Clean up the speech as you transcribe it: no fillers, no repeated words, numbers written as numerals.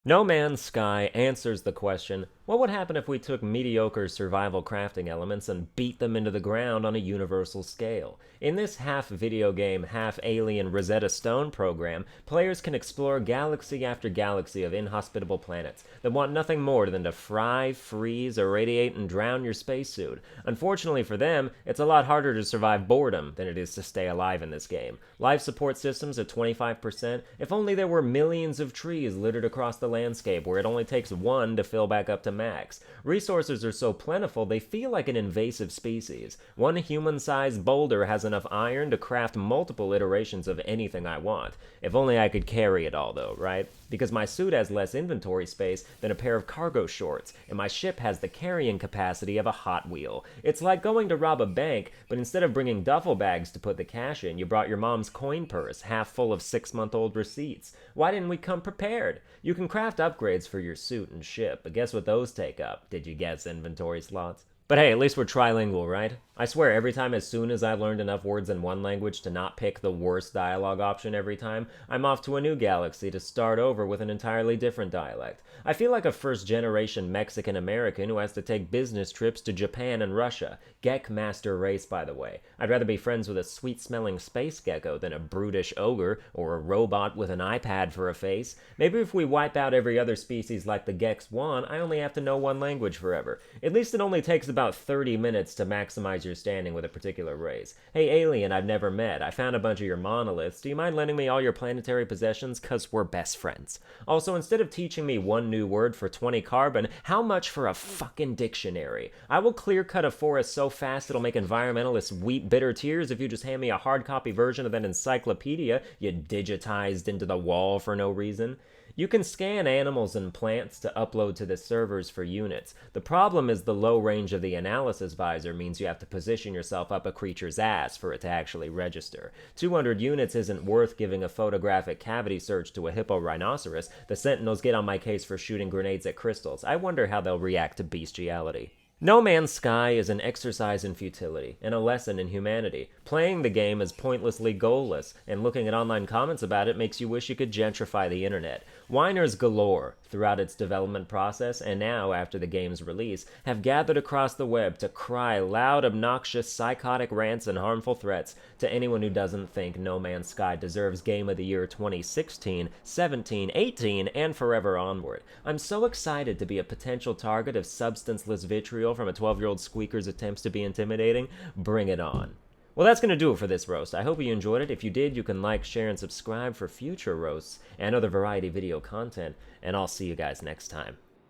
No Man's Sky answers the question, what would happen if we took mediocre survival crafting elements and beat them into the ground on a universal scale? In this half video game, half alien Rosetta Stone program, players can explore galaxy after galaxy of inhospitable planets that want nothing more than to fry, freeze, irradiate, and drown your spacesuit. Unfortunately for them, it's a lot harder to survive boredom than it is to stay alive in this game. Life support systems at 25%, if only there were millions of trees littered across the landscape where it only takes one to fill back up to max. Resources are so plentiful they feel like an invasive species. One human-sized boulder has enough iron to craft multiple iterations of anything I want. If only I could carry it all though, right? Because my suit has less inventory space than a pair of cargo shorts, and my ship has the carrying capacity of a Hot Wheel. It's like going to rob a bank, but instead of bringing duffel bags to put the cash in, you brought your mom's coin purse, half full of 6-month-old receipts. Why didn't we come prepared? You can craft upgrades for your suit and ship, but guess what those take up? Did you guess inventory slots? But hey, at least we're trilingual, right? I swear every time as soon as I learned enough words in one language to not pick the worst dialogue option every time, I'm off to a new galaxy to start over with an entirely different dialect. I feel like a first-generation Mexican-American who has to take business trips to Japan and Russia. Gek master race, by the way. I'd rather be friends with a sweet-smelling space gecko than a brutish ogre or a robot with an iPad for a face. Maybe if we wipe out every other species like the Geks want, I only have to know one language forever. At least it only takes about 30 minutes to maximize your standing with a particular race. Hey alien I've never met, I found a bunch of your monoliths. Do you mind lending me all your planetary possessions? Cause we're best friends. Also, instead of teaching me one new word for 20 carbon, how much for a fucking dictionary? I will clear cut a forest so fast it'll make environmentalists weep bitter tears if you just hand me a hard copy version of that encyclopedia you digitized into the wall for no reason. You can scan animals and plants to upload to the servers for units. The problem is the low range of the analysis visor means you have to position yourself up a creature's ass for it to actually register. 200 units isn't worth giving a photographic cavity search to a hippo rhinoceros. The Sentinels get on my case for shooting grenades at crystals. I wonder how they'll react to bestiality. No Man's Sky is an exercise in futility and a lesson in humanity. Playing the game is pointlessly goalless, and looking at online comments about it makes you wish you could gentrify the internet. Whiners galore throughout its development process, and now, after the game's release, have gathered across the web to cry loud, obnoxious, psychotic rants and harmful threats to anyone who doesn't think No Man's Sky deserves Game of the Year 2016, 17, 18, and forever onward. I'm so excited to be a potential target of substanceless vitriol from a 12-year-old squeaker's attempts to be intimidating. Bring it on. Well, that's going to do it for this roast. I hope you enjoyed it. If you did, you can like, share, and subscribe for future roasts and other variety video content, and I'll see you guys next time.